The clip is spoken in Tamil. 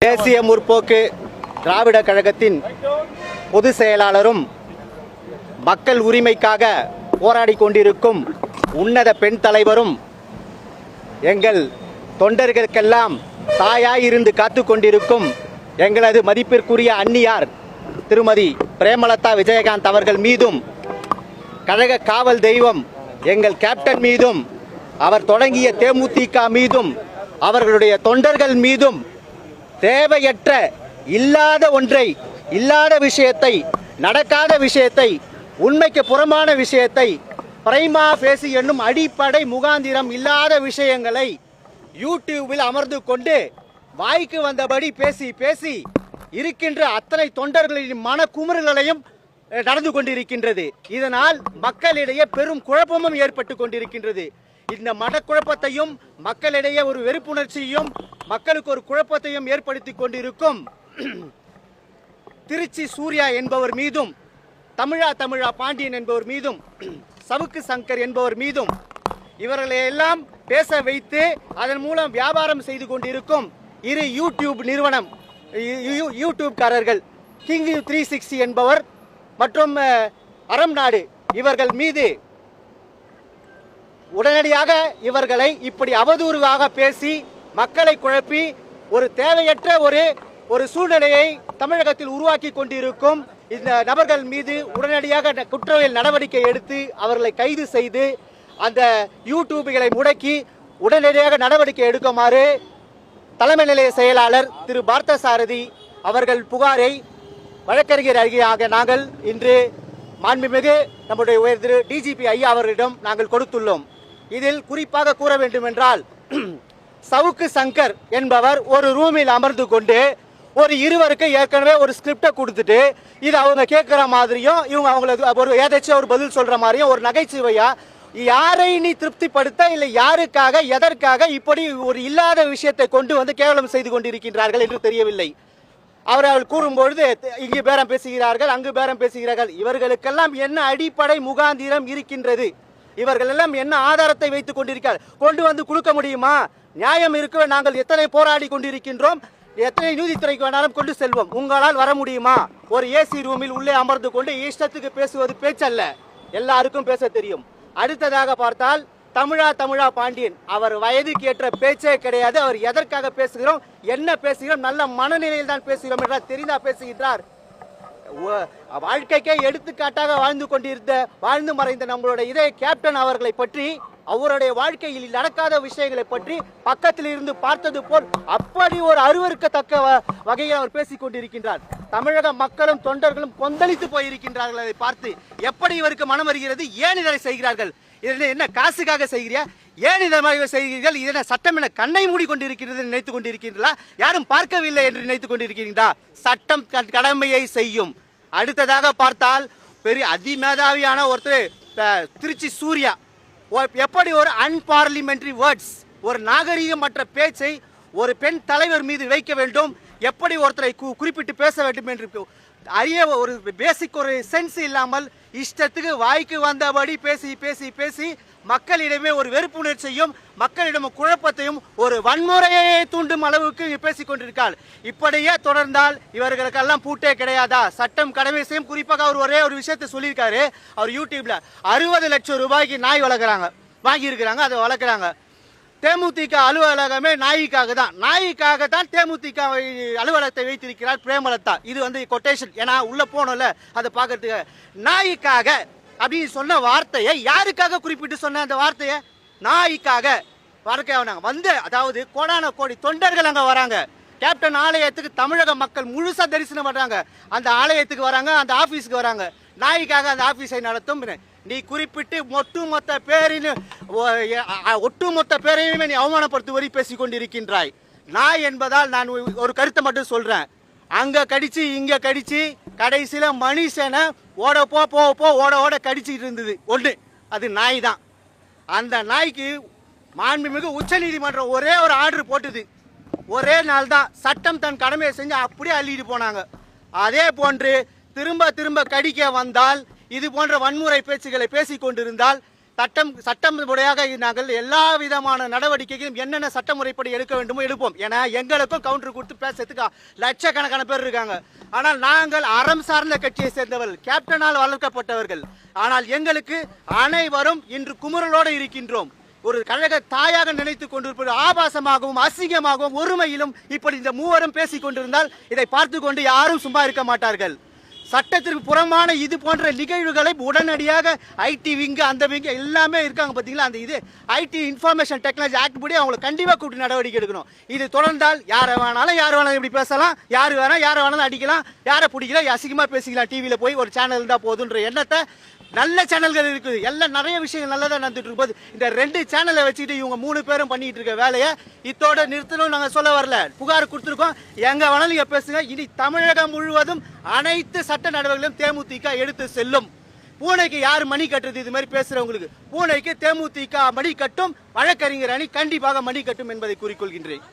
தேசிய முற்போக்கு திராவிட கழகத்தின் பொதுச் செயலாளரும் மக்கள் உரிமைக்காக போராடி கொண்டிருக்கும் உன்னத பெண் தலைவரும் எங்கள் தொண்டர்களுக்கெல்லாம் தாயாயிருந்து காத்து கொண்டிருக்கும் எங்களது மதிப்பிற்குரிய அன்னியார் திருமதி பிரேமலதா விஜயகாந்த் அவர்கள் மீதும் கழக காவல் தெய்வம் எங்கள் கேப்டன் மீதும் அவர் தொடங்கிய தேமுதிக மீதும் அவர்களுடைய தொண்டர்கள் மீதும் தேவையற்ற இல்லாத ஒன்றை, இல்லாத விஷயத்தை, நடக்காத விஷயத்தை, உண்மைக்கு புறமான விஷயத்தை, பிரைமா ஃபேசி என்னும் அடிப்படை முகாந்திரம் இல்லாத விஷயங்களை யூடியூபில் அமர்ந்து கொண்டு வாய்க்கு வந்தபடி பேசி பேசி இருக்கின்ற அத்தனை தொண்டர்களின் மனக்குமுறல்களையும் நடந்து கொண்டிருக்கின்றது. இதனால் மக்களிடையே பெரும் குழப்பமும் ஏற்பட்டு கொண்டிருக்கின்றது. இந்த மனக்குழப்பத்தையும் மக்களிடையே ஒரு வெறுப்புணர்ச்சியையும் மக்களுக்கு ஒரு குழப்பத்தையும் ஏற்படுத்தி கொண்டிருக்கும் திருச்சி சூர்யா என்பவர் மீதும், தமிழா பாண்டியன் என்பவர் மீதும், சவுக்கு சங்கர் என்பவர் மீதும் இவர்களை எல்லாம் பேச வைத்து அதன் மூலம் வியாபாரம் செய்து கொண்டிருக்கும் இரு யூடியூப் நிறுவனம் யூடியூப்காரர்கள் கிங் 360 என்பவர் மற்றும் அறம் நாடு இவர்கள் மீது உடனடியாக இவர்களை இப்படி அவதூறாக பேசி மக்களை குழப்பி ஒரு தேவையற்ற ஒரு சூழ்நிலையை தமிழகத்தில் உருவாக்கி கொண்டிருக்கும் இந்த நபர்கள் மீது உடனடியாக குற்றவியல் நடவடிக்கை எடுத்து அவர்களை கைது செய்து அந்த யூடியூப்களை முடக்கி உடனடியாக நடவடிக்கை எடுக்குமாறு தலைமை நிலைய செயலாளர் திரு பார்த்தசாரதி அவர்கள் புகாரை வழக்கறிஞர் அறிக்கையாக நாங்கள் இன்று மாண்புமிகு நம்முடைய உயர் திரு டிஜிபி ஐயா அவர்களிடம் நாங்கள் கொடுத்துள்ளோம். இதில் குறிப்பாக கூற வேண்டும் என்றால், சவுக்கு சங்கர் என்பவர் ஒரு ரூமில் அமர்ந்து கொண்டு ஒரு இருவருக்கு ஏற்கனவே ஒரு ஸ்கிரிப்டை கொடுத்துட்டு இது அவங்க கேட்குற மாதிரியும் இவங்க அவங்களுக்கு ஒரு ஏதாச்சும் ஒரு பதில் சொல்ற மாதிரியும் ஒரு நகைச்சுவையா யாரை நீ திருப்திப்படுத்த இல்லை யாருக்காக எதற்காக இப்படி ஒரு இல்லாத விஷயத்தை கொண்டு வந்து கேவலம் செய்து கொண்டிருக்கின்றார்கள் என்று தெரியவில்லை. அவர்கள் கூறும்பொழுது இங்கு பேரம் பேசுகிறார்கள், அங்கு பேரம் பேசுகிறார்கள். இவர்களுக்கெல்லாம் என்ன அடிப்படை முகாந்திரம் இருக்கின்றது? இவர்கள் எல்லாம் என்ன ஆதாரத்தை வைத்துக் கொண்டிருக்கிறார்? கொண்டு வந்து கொடுக்க முடியுமா? நியாயம் இருக்க நாங்கள் எத்தனை போராடி கொண்டிருக்கின்றோம், எத்தனை நீதித்துறைக்கு வேணாலும் கொண்டு செல்வோம். உங்களால் வர முடியுமா? ஒரு ஏசி ரூமில் உள்ளே அமர்ந்து கொண்டு இஷ்டத்துக்கு பேசுவது பேச்சல்ல, எல்லாருக்கும் பேச தெரியும். அடுத்ததாக பார்த்தால் தமிழா பாண்டியன், அவர் வயதுக்கு ஏற்ற பேச்சே கிடையாது. அவர் எதற்காக பேசுகிறோம், என்ன பேசுகிறோம், நல்ல மனநிலையில் தான் பேசுகிறோம் என்றால் தெரிந்தா பேசுகின்றார். வாழ்க்கைக்கே எடுத்துக்காட்டாக வாழ்ந்து மறைந்த நம்மளுடைய இதே கேப்டன் அவர்களை பற்றி, அவருடைய வாழ்க்கையில் நடக்காத விஷயங்களை பற்றி பக்கத்தில் இருந்து பார்த்தது போல் அப்படி ஒரு அருவருக்கத்தக்க வகையில் அவர் பேசிக் கொண்டிருக்கின்றார். தமிழக மக்களும் தொண்டர்களும் கொந்தளித்து போயிருக்கின்றார்கள். அதை பார்த்து எப்படி இவருக்கு மனம் வருகிறது? ஏன் இதை செய்கிறார்கள்? இதை என்ன காசுக்காக செய்கிறியா? ஏன் இதை செய்கிறீர்கள்? இதனை சட்டம் என கண்ணை மூடி கொண்டிருக்கிறது நினைத்துக் கொண்டிருக்கிறீர்களா? யாரும் பார்க்கவில்லை என்று நினைத்துக் கொண்டிருக்கிறீர்களா? சட்டம் கடமையை செய்யும். அடுத்ததாக பார்த்தால் பெரிய அதிமேதாவியான ஒருத்தர் திருச்சி சூர்யா எப்படி ஒரு அன்பார்லிமெண்டரி வேர்ட்ஸ், ஒரு நாகரீகமற்ற பேச்சை ஒரு பெண் தலைவர் மீது வைக்க வேண்டும், எப்படி ஒருத்தரை குறிப்பிட்டு பேச வேண்டும் என்று அறிய ஒரு பேசிக் ஒரு சென்ஸ் இல்லாமல் இஷ்டத்துக்கு வாய்க்கு வந்தபடி பேசி பேசி பேசி மக்களிடமே ஒரு வெறுப்புணர்ச்சியும் மக்களிடம் குழப்பத்தையும் ஒரு வன்முறையை தூண்டும் அளவுக்கு பேசிக் கொண்டிருக்கார். இப்படியே தொடர்ந்தால் இவர்களுக்கெல்லாம் பூட்டே கிடையாதா? சட்டம் கடமை செய்யும். குறிப்பாக அவர் ஒரே ஒரு விஷயத்தை சொல்லியிருக்காரு. அவர் யூடியூப்ல 60 லட்சம் ரூபாய்க்கு நாய் வளர்க்குறாங்க, வாங்கி இருக்கிறாங்க, அதை வளர்க்குறாங்க. தேமுதிக அலுவலகமே நாய்க்காக தான் தேமுதிக அலுவலகத்தை வைத்திருக்கிறார் பிரேமலதா. இது வந்து கொட்டேஷன், ஏன்னா உள்ள போனோம்ல அதை பார்க்கறதுக்கு. நாய்க்காக அப்படின்னு சொன்ன வார்த்தையை யாருக்காக குறிப்பிட்டு சொன்ன அந்த வார்த்தையை? நாய்க்காக வந்து, அதாவது கோடான கோடி தொண்டர்கள் அங்க வராங்க. கேப்டன் ஆலயத்துக்கு தமிழக மக்கள் முழுசா தரிசனம் பண்றாங்க. அந்த ஆலயத்துக்கு வராங்க, அந்த ஆபீஸ்க்கு வராங்க. நாய்க்காக அந்த ஆபீஸை நடத்தும் நீ குறிப்பிட்டு ஒட்டுமொத்த பேரையுமே நீ அவமானப்படுத்துவதை பேசிக் கொண்டிருக்கின்றாய். நாய் என்பதால் நான் ஒரு கருத்தை மட்டும் சொல்றேன். அங்க கடிச்சு இங்க கடிச்சு கடைசியில மனுஷனை ஓட கடிச்சிட்டு இருந்தது ஒன்று, அது நாய் தான். அந்த நாய்க்கு மாண்புமிகு உச்ச நீதிமன்றம் ஒரே ஒரு ஆர்டர் போட்டுது. ஒரே நாள் தான் சட்டம் தன் கடமையை செஞ்சு அப்படியே அள்ளிட்டு போனாங்க. அதே போன்று திரும்ப கடிக்க வந்தால், இது போன்ற வன்முறை பேச்சுகளை பேசிக் கொண்டிருந்தால் சட்டம் முறையாக நாங்கள் எல்லா விதமான நடவடிக்கைகளும் என்னென்ன சட்டமுறைப்படி எடுக்க வேண்டுமோ எடுப்போம். ஏன்னா எங்களுக்கும் கவுண்டர் கொடுத்து பேசுறதுக்கு லட்சக்கணக்கான பேர் இருக்காங்க. ஆனால் நாங்கள் அறம் சார்ந்த கட்சியை சேர்ந்தவர்கள், கேப்டனால் வளர்க்கப்பட்டவர்கள். ஆனால் எங்களுக்கு அனைவரும் இன்று குமுறலோடு இருக்கின்றோம். ஒரு கழக தாயாக நினைத்துக் கொண்டிருப்பது ஆபாசமாகவும் அசிங்கமாகவும் ஒருமையிலும் இப்படி இந்த மூவரும் பேசிக் கொண்டிருந்தால் இதை பார்த்து கொண்டு யாரும் சும்மா இருக்க மாட்டார்கள். சட்டத்திற்கு புறமான இது போன்ற நிகழ்வுகளை உடனடியாக ஐடி விங்கு அந்த விங்கு எல்லாமே இருக்காங்க பார்த்தீங்களா, அந்த இது ஐடி இன்ஃபர்மேஷன் டெக்னாலஜி ஆக்ட் படி அவங்களை கண்டிப்பாக கூப்பிட்டு நடவடிக்கை எடுக்கணும். இது தொடர்ந்தால் யாரை வேணாலும் இப்படி பேசலாம், யாரை வேணாலும் அடிக்கலாம், யாரை பிடிக்கலாம், அசிங்கமாக பேசிக்கலாம். டிவியில் போய் ஒரு சேனல் இருந்தால் போதுன்ற எண்ணத்தை, நல்ல சேனல்கள் இருக்குது, எல்லாம் நிறைய விஷயங்கள் நல்லதாக நடந்துட்டு இருக்கும் போது இந்த 2 சேனலை வச்சுக்கிட்டு இவங்க 3 பேரும் பண்ணிட்டு இருக்க வேலையை இத்தோட நிறுத்தணும். நாங்கள் சொல்ல வரல, புகார் கொடுத்துருக்கோம், எங்க வேணாலும் நீங்க பேசுங்க. இனி தமிழகம் முழுவதும் அனைத்து சட்ட நடவடிக்கைகளும் தேமுதிக எடுத்து செல்லும். பூனைக்கு யார் மணி கட்டுறது? இது மாதிரி பேசுறவங்களுக்கு பூனைக்கு தேமுதிக மணி கட்டும், வழக்கறிஞர் அணி கண்டிப்பாக மணி கட்டும் என்பதை கூறிக்கொள்கின்றேன்.